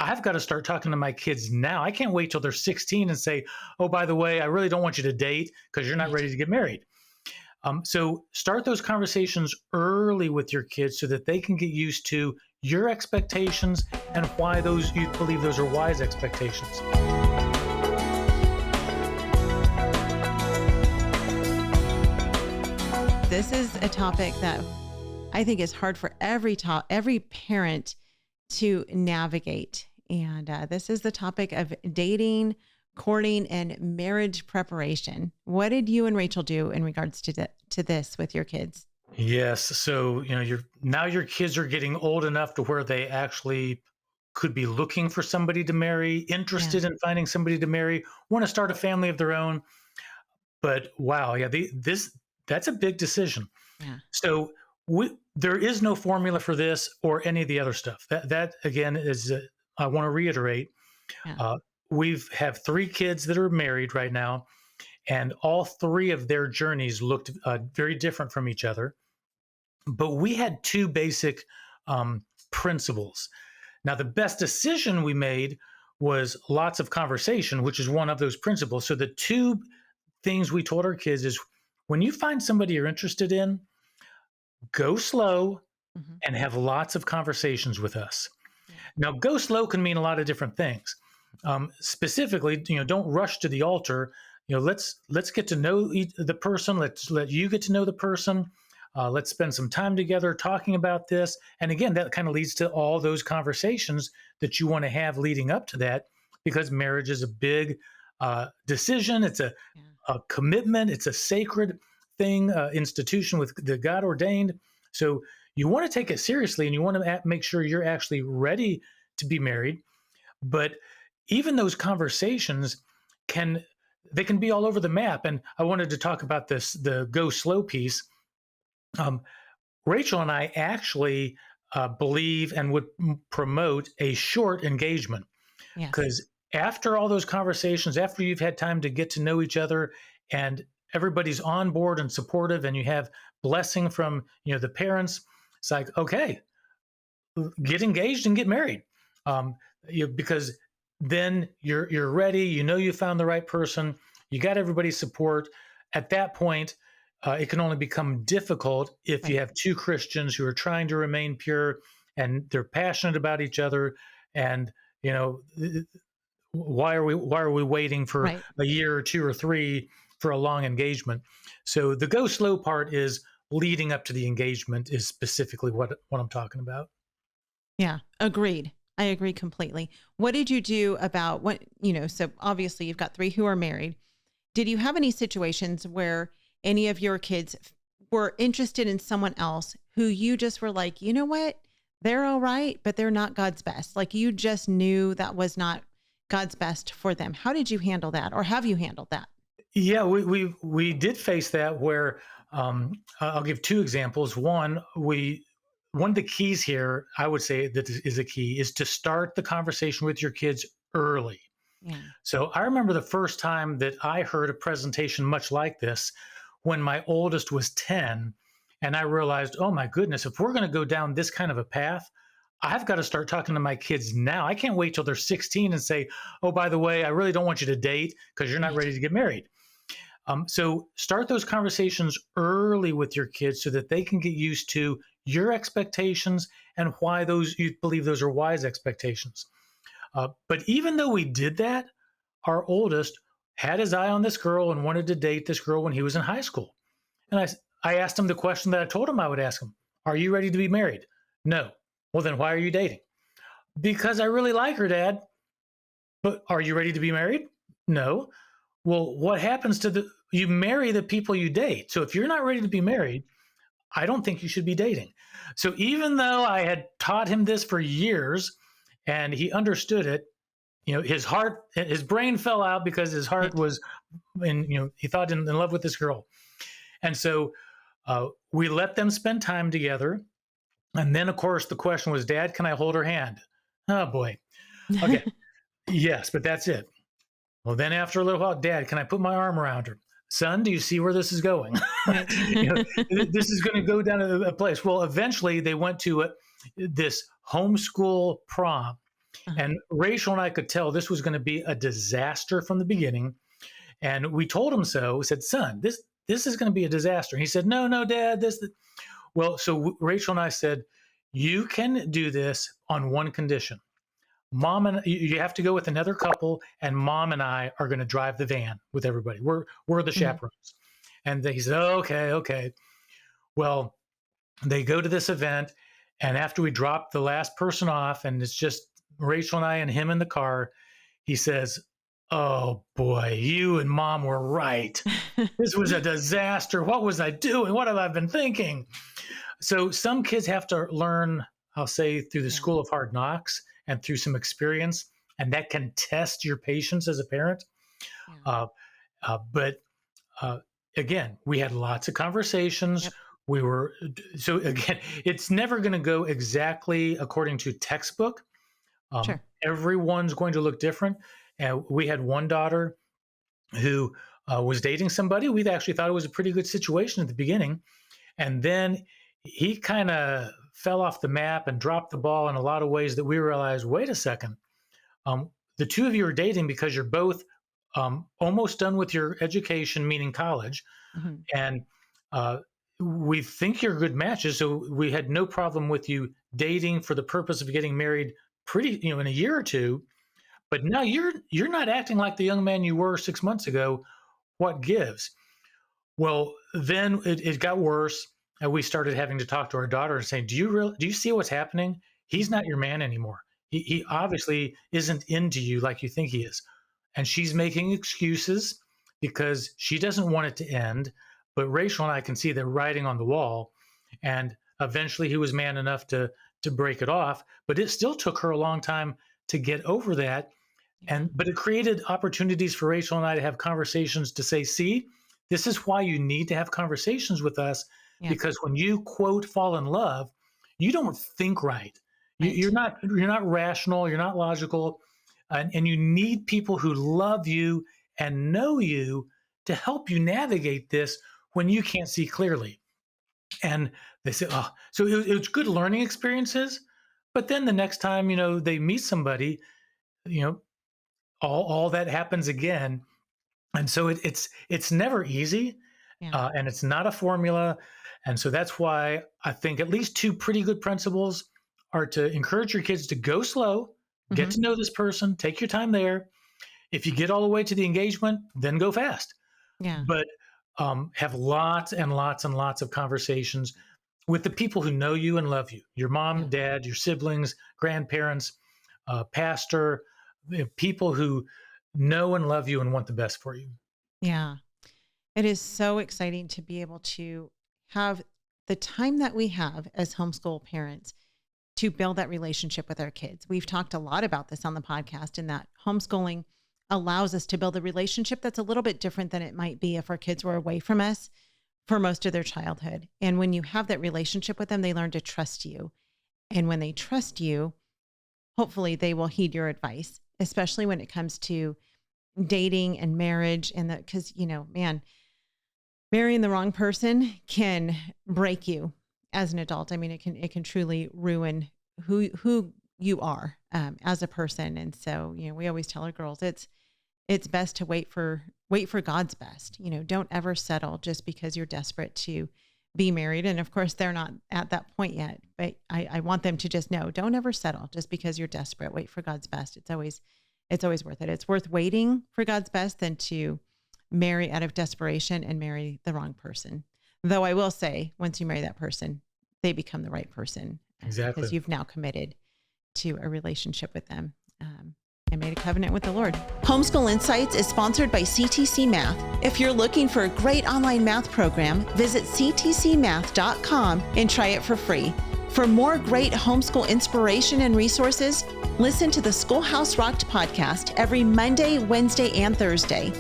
I've got to start talking to my kids now. I can't wait till they're 16 and say, oh, by the way, I really don't want you to date because you're not Right. ready to get married. So start those conversations early with your kids so that they can get used to your expectations and why those you believe those are wise expectations. This is a topic that I think is hard for every parent to navigate. And this is the topic of dating, courting, and marriage preparation. What did you and Rachel do in regards to this with your kids? Yes. So, your kids are getting old enough to where they actually could be looking for somebody to marry, Yeah. interested in finding somebody to marry, want to start a family of their own. But wow, yeah, that's a big decision. Yeah. So there is no formula for this or any of the other stuff. That again is I want to reiterate. Yeah. Uh, we have three kids that are married right now, and all three of their journeys looked very different from each other. But we had two basic principles. Now, the best decision we made was lots of conversation, which is one of those principles. So the two things we told our kids is when you find somebody you're interested in, go slow Mhm. and have lots of conversations with us. Yeah. Now, go slow can mean a lot of different things. Specifically, don't rush to the altar. Let's get to know the person. Let's let you get to know the person. Let's spend some time together talking about this. And again, that kind of leads to all those conversations that you want to have leading up to that, because marriage is a big decision. It's a commitment. It's a sacred thing, institution with the God ordained. So you want to take it seriously, and you want to make sure you're actually ready to be married. But even those conversations can be all over the map. And I wanted to talk about the go slow piece. Rachel and I actually believe and would promote a short engagement, Yes. because after all those conversations, after you've had time to get to know each other and everybody's on board and supportive, and you have blessing from the parents, it's like, okay, get engaged and get married, because then you're ready. You found the right person. You got everybody's support. At that point, it can only become difficult if you Right. have two Christians who are trying to remain pure and they're passionate about each other. And you know, why are we waiting for Right. a year or two or three for a long engagement? So the go slow part is leading up to the engagement is specifically what I'm talking about. Yeah. Agreed. I agree completely. What did you do about so obviously you've got three who are married. Did you have any situations where any of your kids were interested in someone else who you just were like, you know what? They're all right, but they're not God's best. Like you just knew that was not God's best for them. How did you handle that? Or have you handled that? Yeah, we did face that where I'll give two examples. One of the keys here, I would say that is a key, is to start the conversation with your kids early. Yeah. So I remember the first time that I heard a presentation much like this when my oldest was 10, and I realized, oh my goodness, if we're going to go down this kind of a path, I've got to start talking to my kids now. I can't wait till they're 16 and say, oh, by the way, I really don't want you to date because you're not Right. ready to get married. So start those conversations early with your kids so that they can get used to your expectations and why those you believe those are wise expectations. But even though we did that, our oldest had his eye on this girl and wanted to date this girl when he was in high school. And I asked him the question that I told him I would ask him: are you ready to be married? No. Well, then why are you dating? Because I really like her, Dad. But are you ready to be married? No. Well, what happens to you marry the people you date. So if you're not ready to be married, I don't think you should be dating. So even though I had taught him this for years and he understood it, his brain fell out because his heart Right. was he thought in love with this girl. And so we let them spend time together. And then, of course, the question was, Dad, can I hold her hand? Oh, boy. Okay. Yes, but that's it. Well, then after a little while, Dad, can I put my arm around her? Son, do you see where this is going? Right. This is going to go down a place. Well, eventually they went to this homeschool prom. Uh-huh. And Rachel and I could tell this was going to be a disaster from the beginning. And we told him so. We said, son, this is going to be a disaster. And he said, no, no, Dad, Well, so Rachel and I said, you can do this on one condition. Mom and you have to go with another couple, and Mom and I are going to drive the van with everybody. We're the Mhm. chaperones. And he said, okay, okay. Well, they go to this event, and after we drop the last person off, and it's just Rachel and I and him in the car, he says, oh boy, you and Mom were right. This was a disaster. What was I doing? What have I been thinking? So some kids have to learn, I'll say, through the Yeah. school of hard knocks and through some experience, and that can test your patience as a parent. Yeah. But again, we had lots of conversations. Yep. So again, it's never going to go exactly according to textbook. Sure. Everyone's going to look different. And we had one daughter who was dating somebody. We actually thought it was a pretty good situation at the beginning. And then he kind of fell off the map and dropped the ball in a lot of ways that we realized, wait a second, the two of you are dating because you're both almost done with your education, meaning college. Mhm. And we think you're good matches. So we had no problem with you dating for the purpose of getting married in a year or two. But now you're not acting like the young man you were 6 months ago. What gives? Well, then it got worse, and we started having to talk to our daughter and saying, do you see what's happening? He's not your man anymore. He obviously isn't into you like you think he is. And she's making excuses because she doesn't want it to end. But Rachel and I can see the writing on the wall. And eventually he was man enough to break it off. But it still took her a long time to get over that. Yeah. But it created opportunities for Rachel and I to have conversations to say, see, this is why you need to have conversations with us, Yeah. because when you quote fall in love, you don't think right. Right. You're not rational, you're not logical, and you need people who love you and know you to help you navigate this when you can't see clearly. And they say, oh, so it was good learning experiences. But then the next time, they meet somebody, all that happens again. And so it's never easy, Yeah. and it's not a formula. And so that's why I think at least two pretty good principles are to encourage your kids to go slow, get Mhm. to know this person, take your time there. If you get all the way to the engagement, then go fast. Yeah. But have lots and lots and lots of conversations with the people who know you and love you, your mom, Yeah. dad, your siblings, grandparents, pastor, people who know and love you and want the best for you. Yeah. It is so exciting to be able to have the time that we have as homeschool parents to build that relationship with our kids. We've talked a lot about this on the podcast, and that homeschooling allows us to build a relationship that's a little bit different than it might be if our kids were away from us for most of their childhood. And when you have that relationship with them, they learn to trust you. And when they trust you, hopefully they will heed your advice, especially when it comes to dating and marriage. And that, because, man, marrying the wrong person can break you as an adult. I mean, it can truly ruin who you are as a person. And so, we always tell our girls it's best to wait for God's best. Don't ever settle just because you're desperate to be married. And of course, they're not at that point yet. But I want them to just know, don't ever settle just because you're desperate. Wait for God's best. It's always worth it. It's worth waiting for God's best than to marry out of desperation and marry the wrong person. Though I will say, once you marry that person, they become the right person. Exactly. Because you've now committed to a relationship with them and made a covenant with the Lord. Homeschool Insights is sponsored by CTC Math. If you're looking for a great online math program, visit ctcmath.com and try it for free. For more great homeschool inspiration and resources, listen to the Schoolhouse Rocked podcast every Monday, Wednesday, and Thursday.